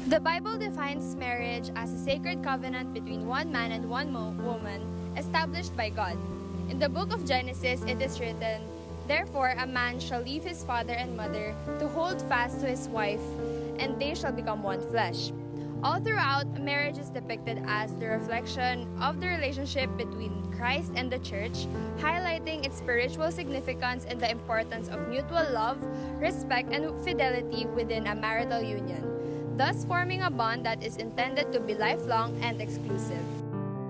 The Bible defines marriage as a sacred covenant between one man and one woman established by God. In the book of Genesis, it is written, "Therefore a man shall leave his father and mother to hold fast to his wife, and they shall become one flesh." All throughout, marriage is depicted as the reflection of the relationship between Christ and the Church, highlighting its spiritual significance and the importance of mutual love, respect, and fidelity within a marital union, thus forming a bond that is intended to be lifelong and exclusive.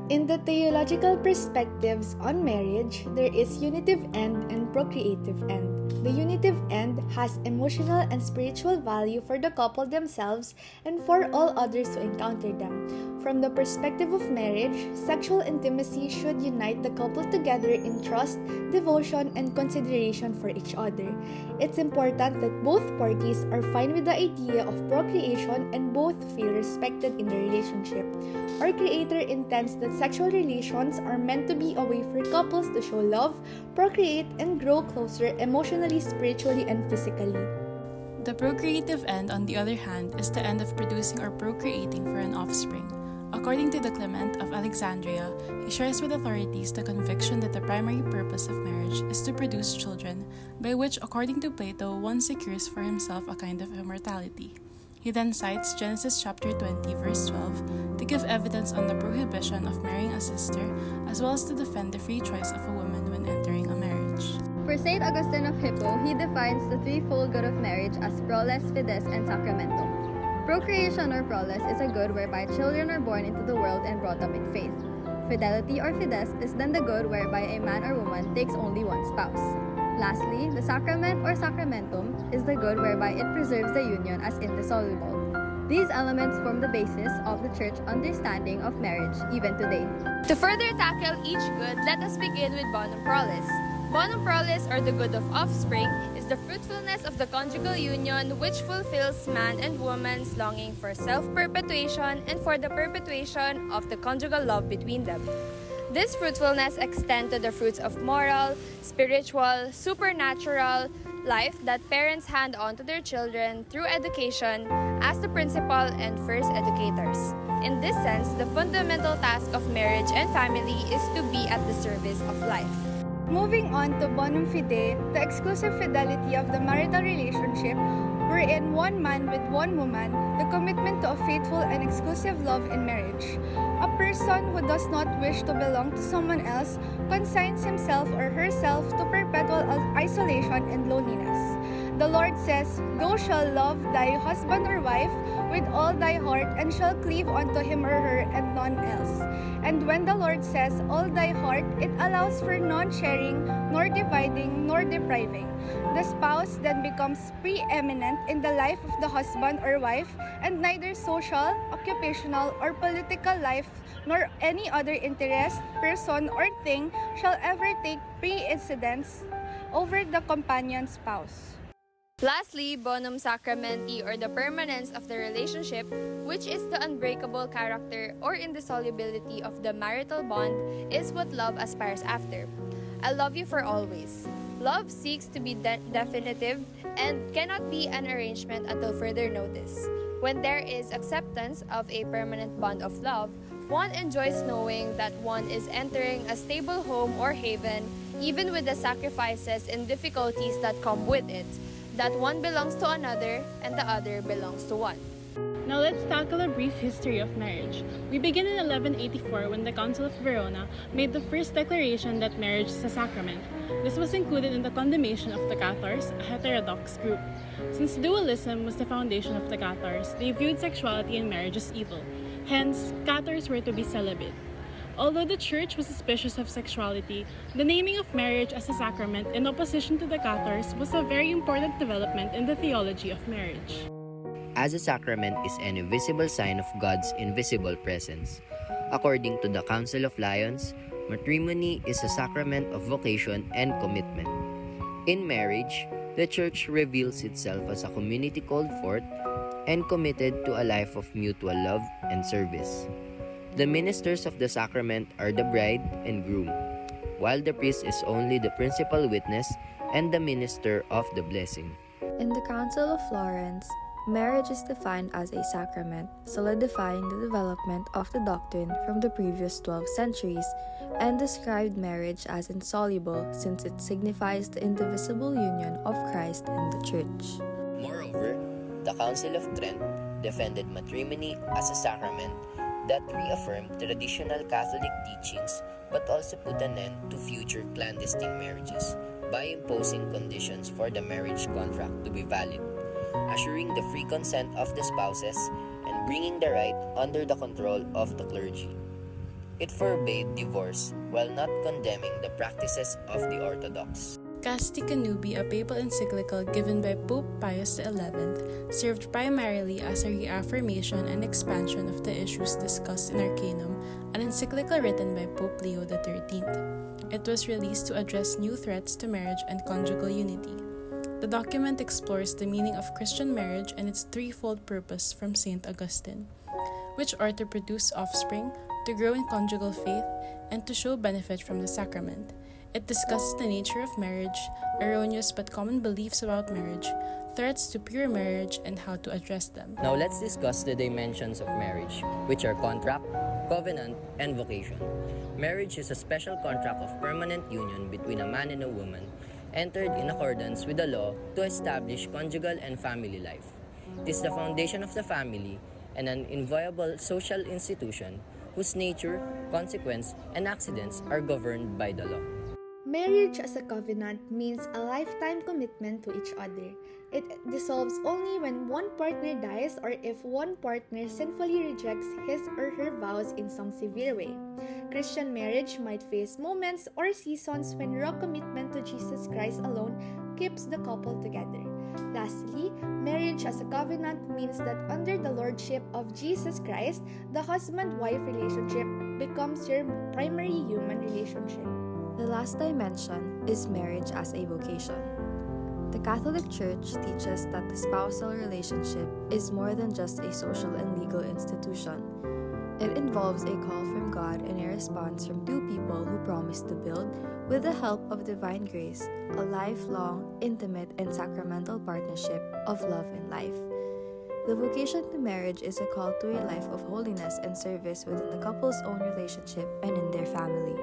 In the theological perspectives on marriage, there is unitive end and procreative end. The unitive end has emotional and spiritual value for the couple themselves and for all others who encounter them. From the perspective of marriage, sexual intimacy should unite the couple together in trust, devotion, and consideration for each other. It's important that both parties are fine with the idea of procreation and both feel respected in the relationship. Our Creator intends that sexual relations are meant to be a way for couples to show love, procreate, and grow closer emotionally, spiritually, and physically. The procreative end, on the other hand, is the end of producing or procreating for an offspring. According to the Clement of Alexandria, he shares with authorities the conviction that the primary purpose of marriage is to produce children, by which, according to Plato, one secures for himself a kind of immortality. He then cites Genesis chapter 20, verse 12, to give evidence on the prohibition of marrying a sister, as well as to defend the free choice of a woman when entering a marriage. For St. Augustine of Hippo, he defines the threefold good of marriage as proles, fides, and sacramentum. Procreation or proles is a good whereby children are born into the world and brought up in faith. Fidelity or fides is then the good whereby a man or woman takes only one spouse. Lastly, the sacrament or sacramentum is the good whereby it preserves the union as indissoluble. These elements form the basis of the Church understanding of marriage even today. To further tackle each good, let us begin with bonum proles. Bonum proles, or the good of offspring, is the fruitfulness of the conjugal union which fulfills man and woman's longing for self-perpetuation and for the perpetuation of the conjugal love between them. This fruitfulness extends to the fruits of moral, spiritual, supernatural life that parents hand on to their children through education as the principal and first educators. In this sense, the fundamental task of marriage and family is to be at the service of life. Moving on to bonum fide, the exclusive fidelity of the marital relationship, wherein one man with one woman, the commitment to a faithful and exclusive love in marriage. A person who does not wish to belong to someone else consigns himself or herself to perpetual isolation and loneliness. The Lord says, "Thou shalt love thy husband or wife with all thy heart, and shall cleave unto him or her and none else." And when the Lord says all thy heart, it allows for non-sharing, nor dividing, nor depriving. The spouse then becomes preeminent in the life of the husband or wife, and neither social, occupational, or political life, nor any other interest, person, or thing shall ever take precedence over the companion spouse. Lastly, bonum sacramenti, or the permanence of the relationship, which is the unbreakable character or indissolubility of the marital bond, is what love aspires after. I love you for always. Love seeks to be definitive and cannot be an arrangement until further notice. When there is acceptance of a permanent bond of love, one enjoys knowing that one is entering a stable home or haven, even with the sacrifices and difficulties that come with it, that one belongs to another and the other belongs to one. Now let's tackle a brief history of marriage. We begin in 1184 when the Council of Verona made the first declaration that marriage is a sacrament. This was included in the condemnation of the Cathars, a heterodox group. Since dualism was the foundation of the Cathars, they viewed sexuality and marriage as evil. Hence, Cathars were to be celibate. Although the Church was suspicious of sexuality, the naming of marriage as a sacrament in opposition to the Cathars was a very important development in the theology of marriage. As a sacrament is an invisible sign of God's invisible presence. According to the Council of Lyons, matrimony is a sacrament of vocation and commitment. In marriage, the Church reveals itself as a community called forth and committed to a life of mutual love and service. The ministers of the sacrament are the bride and groom, while the priest is only the principal witness and the minister of the blessing. In the Council of Florence, Marriage is defined as a sacrament, solidifying the development of the doctrine from the previous 12 centuries, and described marriage as insoluble since it signifies the indivisible union of Christ and the Church. Moreover, the Council of Trent defended matrimony as a sacrament that reaffirmed traditional Catholic teachings but also put an end to future clandestine marriages by imposing conditions for the marriage contract to be valid, assuring the free consent of the spouses and bringing the right under the control of the clergy. It forbade divorce while not condemning the practices of the Orthodox. Casti Connubii, a papal encyclical given by Pope Pius XI, served primarily as a reaffirmation and expansion of the issues discussed in Arcanum, an encyclical written by Pope Leo XIII. It was released to address new threats to marriage and conjugal unity. The document explores the meaning of Christian marriage and its threefold purpose from St. Augustine, which are to produce offspring, to grow in conjugal faith, and to show benefit from the sacrament. It discusses the nature of marriage, erroneous but common beliefs about marriage, threats to pure marriage, and how to address them. Now let's discuss the dimensions of marriage, which are contract, covenant, and vocation. Marriage is a special contract of permanent union between a man and a woman, entered in accordance with the law to establish conjugal and family life. It is the foundation of the family and an inviolable social institution whose nature, consequence, and accidents are governed by the law. Marriage as a covenant means a lifetime commitment to each other. It dissolves only when one partner dies or if one partner sinfully rejects his or her vows in some severe way. Christian marriage might face moments or seasons when raw commitment to Jesus Christ alone keeps the couple together. Lastly, marriage as a covenant means that under the lordship of Jesus Christ, the husband-wife relationship becomes your primary human relationship. The last dimension is marriage as a vocation. The Catholic Church teaches that the spousal relationship is more than just a social and legal institution. It involves a call from God and a response from two people who promise to build, with the help of divine grace, a lifelong, intimate, and sacramental partnership of love and life. The vocation to marriage is a call to a life of holiness and service within the couple's own relationship and in their family.